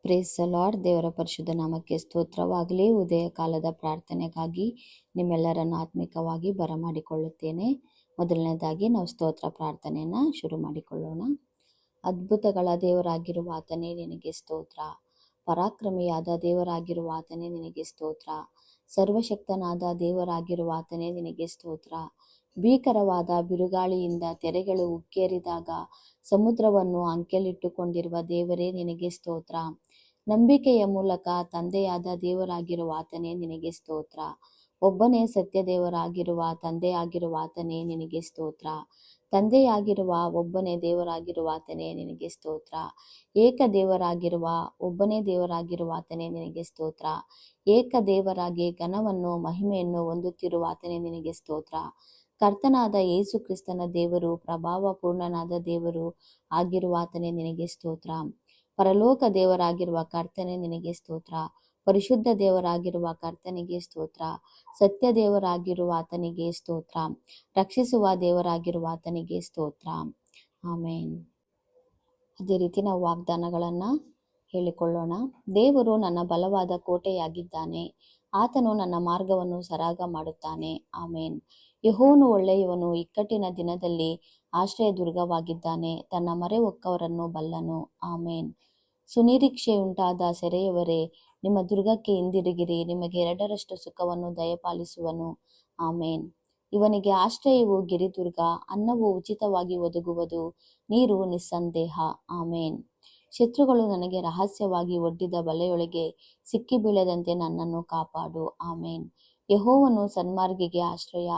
Praise the lord. ದೇವರ ಪರಿಶುದ್ಧ ನಾಮಕ್ಕೆ ಸ್ತೋತ್ರವಾಗಲಿ. ಉದಯ ಕಾಲದ ಪ್ರಾರ್ಥನೆಗಾಗಿ ನಿಮ್ಮೆಲ್ಲರನ್ನು ಆತ್ಮಿಕವಾಗಿ ಬರಮಾಡಿಕೊಳ್ಳುತ್ತೇನೆ. ಮೊದಲನೇದಾಗಿ ನಾವು ಸ್ತೋತ್ರ ಪ್ರಾರ್ಥನೆಯನ್ನು ಶುರು ಮಾಡಿಕೊಳ್ಳೋಣ. ಅದ್ಭುತಗಳ ದೇವರಾಗಿರುವ ಆತನೇ ನಿನಗೆ ಸ್ತೋತ್ರ. ಪರಾಕ್ರಮಿಯಾದ ದೇವರಾಗಿರುವ ಆತನೇ ನಿನಗೆ ಸ್ತೋತ್ರ. ಸರ್ವಶಕ್ತನಾದ ದೇವರಾಗಿರುವ ಆತನೇ ನಿನಗೆ ಸ್ತೋತ್ರ. ಭೀಕರವಾದ ಬಿರುಗಾಳಿಯಿಂದ ತೆರೆಗಳು ಉಕ್ಕೇರಿದಾಗ ಸಮುದ್ರವನ್ನು ಅಂಕೆಲಿಟ್ಟುಕೊಂಡಿರುವ ದೇವರೇ ನಿನಗೆ ಸ್ತೋತ್ರ. ನಂಬಿಕೆಯ ಮೂಲಕ ತಂದೆಯಾದ ದೇವರಾಗಿರುವ ಆತನೇ ನಿನಗೆ ಸ್ತೋತ್ರ. ಒಬ್ಬನೇ ಸತ್ಯ ದೇವರಾಗಿರುವ ತಂದೆಯಾಗಿರುವ ಆತನೇ ನಿನಗೆ ಸ್ತೋತ್ರ. ತಂದೆಯಾಗಿರುವ ಒಬ್ಬನೇ ದೇವರಾಗಿರುವ ಆತನೇ ನಿನಗೆ ಸ್ತೋತ್ರ. ಏಕ ದೇವರಾಗಿರುವ ಒಬ್ಬನೇ ದೇವರಾಗಿರುವ ಆತನೇ ನಿನಗೆ ಸ್ತೋತ್ರ. ಏಕ ದೇವರಾಗಿ ಘನವನ್ನು ಮಹಿಮೆಯನ್ನು ಹೊಂದುತ್ತಿರುವ ಆತನೇ ನಿನಗೆ ಸ್ತೋತ್ರ. ಕರ್ತನಾದ ಯೇಸು ಕ್ರಿಸ್ತನ ದೇವರು, ಪ್ರಭಾವ ಪೂರ್ಣನಾದ ದೇವರು ಆಗಿರುವ ಆತನೇ ನಿನಗೆ ಸ್ತೋತ್ರ. ಪರಲೋಕ ದೇವರಾಗಿರುವ ಕರ್ತನೇ ನಿನಗೆ ಸ್ತೋತ್ರ. ಪರಿಶುದ್ಧ ದೇವರಾಗಿರುವ ಕರ್ತನಿಗೆ ಸ್ತೋತ್ರ. ಸತ್ಯ ದೇವರಾಗಿರುವ ಆತನಿಗೆ ಸ್ತೋತ್ರ. ರಕ್ಷಿಸುವ ದೇವರಾಗಿರುವ ಆತನಿಗೆ ಸ್ತೋತ್ರ. ಆಮೇನ್. ಅದೇ ರೀತಿ ನಾವು ವಾಗ್ದಾನಗಳನ್ನು ಹೇಳಿಕೊಳ್ಳೋಣ. ದೇವರು ನನ್ನ ಬಲವಾದ ಕೋಟೆಯಾಗಿದ್ದಾನೆ. ಆತನು ನನ್ನ ಮಾರ್ಗವನ್ನು ಸರಾಗ ಮಾಡುತ್ತಾನೆ. ಆಮೇನ್. ಯೆಹೋವನು ಒಳ್ಳೆಯವನು, ಇಕ್ಕಟ್ಟಿನ ದಿನದಲ್ಲಿ ಆಶ್ರಯ ದುರ್ಗವಾಗಿದ್ದಾನೆ. ತನ್ನ ಮೊರೆ ಹೊಕ್ಕವರನ್ನು ಬಲ್ಲನು. ಆಮೇನ್. ಸುನಿರೀಕ್ಷೆಯುಂಟಾದ ಸೆರೆಯವರೇ, ನಿಮ್ಮ ದುರ್ಗಕ್ಕೆ ಹಿಂದಿರುಗಿರಿ. ನಿಮಗೆ ಎರಡರಷ್ಟು ಸುಖವನ್ನು ದಯಪಾಲಿಸುವನು. ಆಮೇನ್. ಇವನಿಗೆ ಆಶ್ರಯವು ಗಿರಿದುರ್ಗ, ಅನ್ನವು ಉಚಿತವಾಗಿ ಒದಗುವುದು, ನೀರು ನಿಸ್ಸಂದೇಹ. ಆಮೇನ್. ಶತ್ರುಗಳು ನನಗೆ ರಹಸ್ಯವಾಗಿ ಒಡ್ಡಿದ ಬಲೆಯೊಳಗೆ ಸಿಕ್ಕಿ ಬೀಳದಂತೆ ನನ್ನನ್ನು ಕಾಪಾಡು. ಆಮೇನ್. ಯೆಹೋವನು ಸನ್ಮಾರ್ಗಿಗೆ ಆಶ್ರಯ,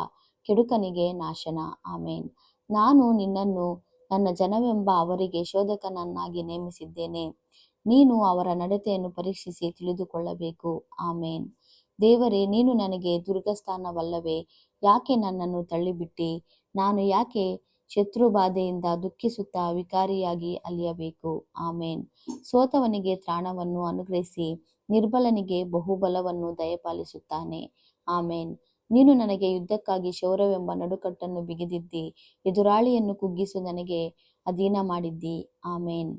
ಕೆಡುಕನಿಗೆ ನಾಶನ. ಆಮೇನ್. ನಾನು ನಿನ್ನನ್ನು ನನ್ನ ಜನವೆಂಬ ಅವರಿಗೆ ಶೋಧಕನನ್ನಾಗಿ ನೇಮಿಸಿದ್ದೇನೆ. ನೀನು ಅವರ ನಡತೆಯನ್ನು ಪರೀಕ್ಷಿಸಿ ತಿಳಿದುಕೊಳ್ಳಬೇಕು. ಆಮೇನ್. ದೇವರೇ, ನೀನು ನನಗೆ ದುರ್ಗಸ್ಥಾನವಲ್ಲವೇ? ಯಾಕೆ ನನ್ನನ್ನು ತಳ್ಳಿಬಿಟ್ಟಿ? ನಾನು ಯಾಕೆ ಶತ್ರುಬಾಧೆಯಿಂದ ದುಃಖಿಸುತ್ತಾ ವಿಕಾರಿಯಾಗಿ ಅಲಿಯಬೇಕು? ಆಮೇನ್. ಸೋತವನಿಗೆ ತ್ರಾಣವನ್ನು ಅನುಗ್ರಹಿಸಿ ನಿರ್ಬಲನಿಗೆ ಬಹುಬಲವನ್ನು ದಯಪಾಲಿಸುತ್ತಾನೆ. ಆಮೇನ್. ನೀನು ನನಗೆ ಯುದ್ಧಕ್ಕಾಗಿ ಶೌರ್ಯವೆಂಬ ನಡುಕಟ್ಟನ್ನು ಬಿಗಿದಿದ್ದಿ, ಎದುರಾಳಿಯನ್ನು ಕುಗ್ಗಿಸು ನನಗೆ ಅಧೀನ ಮಾಡಿದ್ದಿ. ಆಮೇನ್.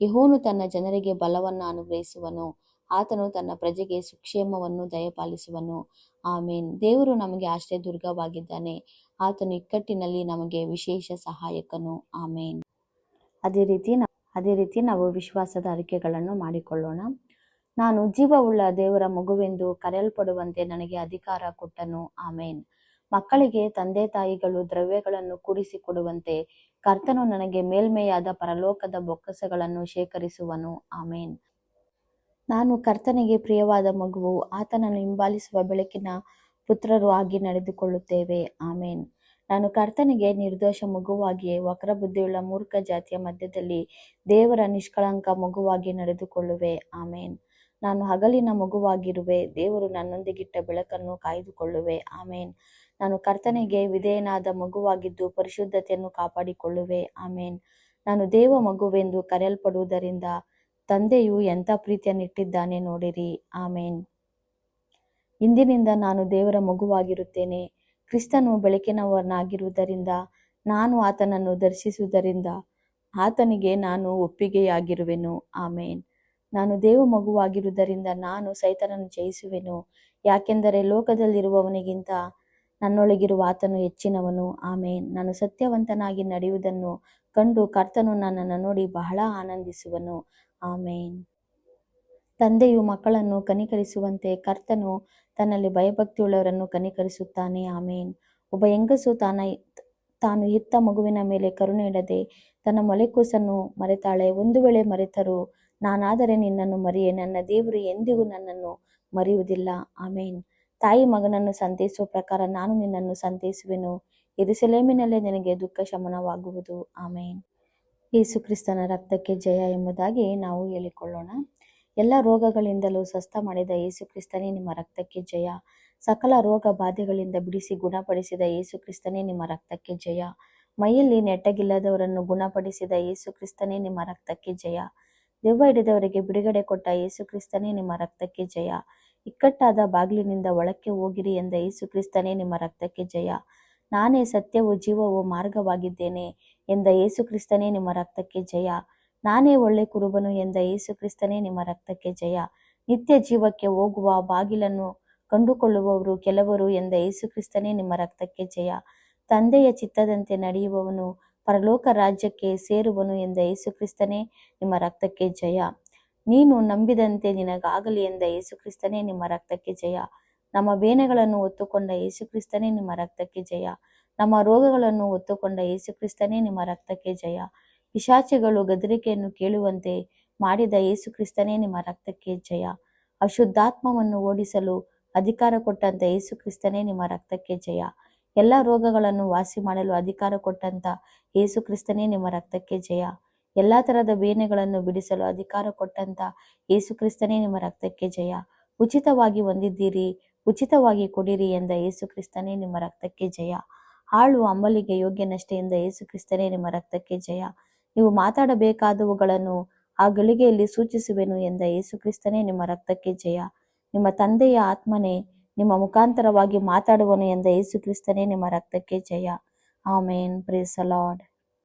ಯೆಹೋವನು ತನ್ನ ಜನರಿಗೆ ಬಲವನ್ನು ಅನುಗ್ರಹಿಸುವನು. ಆತನು ತನ್ನ ಪ್ರಜೆಗೆ ಸುಕ್ಷೇಮವನ್ನು ದಯಪಾಲಿಸುವನು. ಆಮೇನ್. ದೇವರು ನಮಗೆ ಆಶ್ರಯ ದುರ್ಗವಾಗಿದ್ದಾನೆ. ಆತನು ಇಕ್ಕಟ್ಟಿನಲ್ಲಿ ನಮಗೆ ವಿಶೇಷ ಸಹಾಯಕನು. ಆಮೇನ್. ಅದೇ ರೀತಿ ನಾವು ವಿಶ್ವಾಸದ ಅರಿಕೆಗಳನ್ನು ಮಾಡಿಕೊಳ್ಳೋಣ. ನಾನು ಜೀವವುಳ್ಳ ದೇವರ ಮಗುವೆಂದು ಕರೆಯಲ್ಪಡುವಂತೆ ನನಗೆ ಅಧಿಕಾರ ಕೊಟ್ಟನು. ಆಮೇನ್. ಮಕ್ಕಳಿಗೆ ತಂದೆ ತಾಯಿಗಳು ದ್ರವ್ಯಗಳನ್ನು ಕೂಡಿಸಿಕೊಡುವಂತೆ ಕರ್ತನು ನನಗೆ ಮೇಲ್ಮೆಯಾದ ಪರಲೋಕದ ಬೊಕ್ಕಸಗಳನ್ನು ಶೇಖರಿಸುವನು. ಆಮೇನ್. ನಾನು ಕರ್ತನಿಗೆ ಪ್ರಿಯವಾದ ಮಗುವು, ಆತನನ್ನು ಹಿಂಬಾಲಿಸುವ ಬೆಳಕಿನ ಪುತ್ರರು ಆಗಿ ನಡೆದುಕೊಳ್ಳುತ್ತೇವೆ. ಆಮೇನ್. ನಾನು ಕರ್ತನಿಗೆ ನಿರ್ದೋಷ ಮಗುವಾಗಿಯೇ ವಕ್ರಬುದ್ಧಿಯುಳ್ಳ ಮೂರ್ಖ ಜಾತಿಯ ಮಧ್ಯದಲ್ಲಿ ದೇವರ ನಿಷ್ಕಳಂಕ ಮಗುವಾಗಿ ನಡೆದುಕೊಳ್ಳುವೆ. ಆಮೇನ್. ನಾನು ಹಗಲಿನ ಮಗುವಾಗಿರುವೆ. ದೇವರು ನನ್ನೊಂದಿಗಿಟ್ಟ ಬೆಳಕನ್ನು ಕಾಯ್ದುಕೊಳ್ಳುವೆ. ಆಮೇನ್. ನಾನು ಕರ್ತನಿಗೆ ವಿಧೇಯನಾದ ಮಗುವಾಗಿದ್ದು ಪರಿಶುದ್ಧತೆಯನ್ನು ಕಾಪಾಡಿಕೊಳ್ಳುವೆ. ಆಮೇನ್. ನಾನು ದೇವ ಮಗುವೆಂದು ಕರೆಯಲ್ಪಡುವುದರಿಂದ ತಂದೆಯು ಎಂಥ ಪ್ರೀತಿಯನ್ನಿಟ್ಟಿದ್ದಾನೆ ನೋಡಿರಿ. ಆಮೇನ್. ಇಂದಿನಿಂದ ನಾನು ದೇವರ ಮಗುವಾಗಿರುತ್ತೇನೆ. ಕ್ರಿಸ್ತನು ಬೆಳಕಿನವನಾಗಿರುವುದರಿಂದ ನಾನು ಆತನನ್ನು ದರ್ಶಿಸುವುದರಿಂದ ಆತನಿಗೆ ನಾನು ಒಪ್ಪಿಗೆಯಾಗಿರುವೆನು. ಆಮೇನ್. ನಾನು ದೇವ ಮಗುವಾಗಿರುವುದರಿಂದ ನಾನು ಸೈತಾನನನ್ನು ಜಯಿಸುವೆನು. ಯಾಕೆಂದರೆ ಲೋಕದಲ್ಲಿರುವವನಿಗಿಂತ ನನ್ನೊಳಗಿರುವ ಆತನು ಹೆಚ್ಚಿನವನು. ಆಮೇನ್. ನಾನು ಸತ್ಯವಂತನಾಗಿ ನಡೆಯುವುದನ್ನು ಕಂಡು ಕರ್ತನು ನನ್ನನ್ನು ನೋಡಿ ಬಹಳ ಆನಂದಿಸುವನು. ಆಮೇನ್. ತಂದೆಯು ಮಕ್ಕಳನ್ನು ಕನಿಕರಿಸುವಂತೆ ಕರ್ತನು ತನ್ನಲ್ಲಿ ಭಯಭಕ್ತಿಯುಳ್ಳವರನ್ನು ಕನಿಕರಿಸುತ್ತಾನೆ. ಆಮೇನ್. ಒಬ್ಬ ಹೆಂಗಸು ತಾನು ಹೆತ್ತ ಮಗುವಿನ ಮೇಲೆ ಕರುಣೆ ಇಡದೆ ತನ್ನ ಮೊಲೆಕೂಸನ್ನು ಮರೆತಾಳೆ. ಒಂದು ವೇಳೆ ಮರೆತರೂ ನಾನಾದರೆ ನಿನ್ನನ್ನು ಮರೆಯೆ. ನನ್ನ ದೇವರು ಎಂದಿಗೂ ನನ್ನನ್ನು ಮರೆಯುವುದಿಲ್ಲ. ಆಮೇನ್. ತಾಯಿ ಮಗನನ್ನು ಸಂತೈಸುವ ಪ್ರಕಾರ ನಾನು ನಿನ್ನನ್ನು ಸಂತೈಸುವೆನು. ಯೆರೂಸಲೇಮಿನಲ್ಲೇ ನಿನಗೆ ದುಃಖ ಶಮನವಾಗುವುದು. ಆಮೇನ್. ಯೇಸು ಕ್ರಿಸ್ತನ ರಕ್ತಕ್ಕೆ ಜಯ ಎಂಬುದಾಗಿ ನಾವು ಹೇಳಿಕೊಳ್ಳೋಣ. ಎಲ್ಲ ರೋಗಗಳಿಂದಲೂ ಸ್ವಸ್ಥ ಮಾಡಿದ ಯೇಸು ಕ್ರಿಸ್ತನೇ ನಿಮ್ಮ ರಕ್ತಕ್ಕೆ ಜಯ. ಸಕಲ ರೋಗ ಬಾಧೆಗಳಿಂದ ಬಿಡಿಸಿ ಗುಣಪಡಿಸಿದ ಯೇಸು ಕ್ರಿಸ್ತನೇ ನಿಮ್ಮ ರಕ್ತಕ್ಕೆ ಜಯ. ಮೈಯಲ್ಲಿ ನೆಟ್ಟಗಿಲ್ಲದವರನ್ನು ಗುಣಪಡಿಸಿದ ಯೇಸು ಕ್ರಿಸ್ತನೇ ನಿಮ್ಮ ರಕ್ತಕ್ಕೆ ಜಯ. ದೆವ್ವ ಹಿಡಿದವರಿಗೆ ಬಿಡುಗಡೆ ಕೊಟ್ಟ ಯೇಸು ಕ್ರಿಸ್ತನೇ ನಿಮ್ಮ ರಕ್ತಕ್ಕೆ ಜಯ. ಇಕ್ಕಟ್ಟಾದ ಬಾಗಿಲಿನಿಂದ ಒಳಕ್ಕೆ ಹೋಗಿರಿ ಎಂದ ಯೇಸು ಕ್ರಿಸ್ತನೇ ನಿಮ್ಮ ರಕ್ತಕ್ಕೆ ಜಯ. ನಾನೇ ಸತ್ಯವೂ ಜೀವವೂ ಮಾರ್ಗವಾಗಿದ್ದೇನೆ ಎಂದ ಯೇಸು ಕ್ರಿಸ್ತನೇ ನಿಮ್ಮ ರಕ್ತಕ್ಕೆ ಜಯ. ನಾನೇ ಒಳ್ಳೆ ಕುರುಬನು ಎಂದ ಯೇಸು ಕ್ರಿಸ್ತನೇ ನಿಮ್ಮ ರಕ್ತಕ್ಕೆ ಜಯ. ನಿತ್ಯ ಜೀವಕ್ಕೆ ಹೋಗುವ ಬಾಗಿಲನ್ನು ಕಂಡುಕೊಳ್ಳುವವರು ಕೆಲವರು ಎಂದ ಯೇಸು ಕ್ರಿಸ್ತನೇ ನಿಮ್ಮ ರಕ್ತಕ್ಕೆ ಜಯ. ತಂದೆಯ ಚಿತ್ತದಂತೆ ನಡೆಯುವವನು ಪರಲೋಕ ರಾಜ್ಯಕ್ಕೆ ಸೇರುವನು ಎಂದ ಯೇಸು ಕ್ರಿಸ್ತನೇ ನಿಮ್ಮ ರಕ್ತಕ್ಕೆ ಜಯ. ನೀನು ನಂಬಿದಂತೆ ನಿನಗಾಗಲಿ ಎಂದ ಯೇಸು ಕ್ರಿಸ್ತನೇ ನಿಮ್ಮ ರಕ್ತಕ್ಕೆ ಜಯ. ನಮ್ಮ ಬೇನೆಗಳನ್ನು ಹೊತ್ತುಕೊಂಡ ಯೇಸು ಕ್ರಿಸ್ತನೇ ನಿಮ್ಮ ರಕ್ತಕ್ಕೆ ಜಯ. ನಮ್ಮ ರೋಗಗಳನ್ನು ಹೊತ್ತುಕೊಂಡ ಯೇಸು ಕ್ರಿಸ್ತನೇ ನಿಮ್ಮ ರಕ್ತಕ್ಕೆ ಜಯ. ಪಿಶಾಚಿಗಳು ಗದರಿಕೆಯನ್ನು ಕೇಳುವಂತೆ ಮಾಡಿದ ಯೇಸು ಕ್ರಿಸ್ತನೇ ನಿಮ್ಮ ರಕ್ತಕ್ಕೆ ಜಯ. ಅಶುದ್ಧಾತ್ಮವನ್ನು ಓಡಿಸಲು ಅಧಿಕಾರ ಕೊಟ್ಟಂತ ಯೇಸು ಕ್ರಿಸ್ತನೇ ನಿಮ್ಮ ರಕ್ತಕ್ಕೆ ಜಯ. ಎಲ್ಲ ರೋಗಗಳನ್ನು ವಾಸಿ ಮಾಡಲು ಅಧಿಕಾರ ಕೊಟ್ಟಂತ ಯೇಸು ಕ್ರಿಸ್ತನೇ ನಿಮ್ಮ ರಕ್ತಕ್ಕೆ ಜಯ. ಎಲ್ಲ ತರದ ಬೇನೆಗಳನ್ನು ಬಿಡಿಸಲು ಅಧಿಕಾರ ಕೊಟ್ಟಂತ ಯೇಸು ಕ್ರಿಸ್ತನೇ ನಿಮ್ಮ ರಕ್ತಕ್ಕೆ ಜಯ. ಉಚಿತವಾಗಿ ಹೊಂದಿದ್ದೀರಿ, ಉಚಿತವಾಗಿ ಕೊಡಿರಿ ಎಂದ ಯೇಸು ಕ್ರಿಸ್ತನೇ ನಿಮ್ಮ ರಕ್ತಕ್ಕೆ ಜಯ. ಆಳು ಅಂಬಲಿಗೆ ಯೋಗ್ಯನಷ್ಟೇ ಎಂದ ಯೇಸು ಕ್ರಿಸ್ತನೇ ನಿಮ್ಮ ರಕ್ತಕ್ಕೆ ಜಯ. ನೀವು ಮಾತಾಡಬೇಕಾದವುಗಳನ್ನು ಆ ಗಳಿಗೆಯಲ್ಲಿ ಸೂಚಿಸುವೆನು ಎಂದ ಯೇಸು ಕ್ರಿಸ್ತನೇ ನಿಮ್ಮ ರಕ್ತಕ್ಕೆ ಜಯ. ನಿಮ್ಮ ತಂದೆಯ ಆತ್ಮನೇ ನಿಮ್ಮ ಮುಖಾಂತರವಾಗಿ ಮಾತಾಡುವನು ಎಂದ ಯೇಸು ಕ್ರಿಸ್ತನೇ ನಿಮ್ಮ ರಕ್ತಕ್ಕೆ ಜಯ. ಆಮೇನ್. Praise the lord.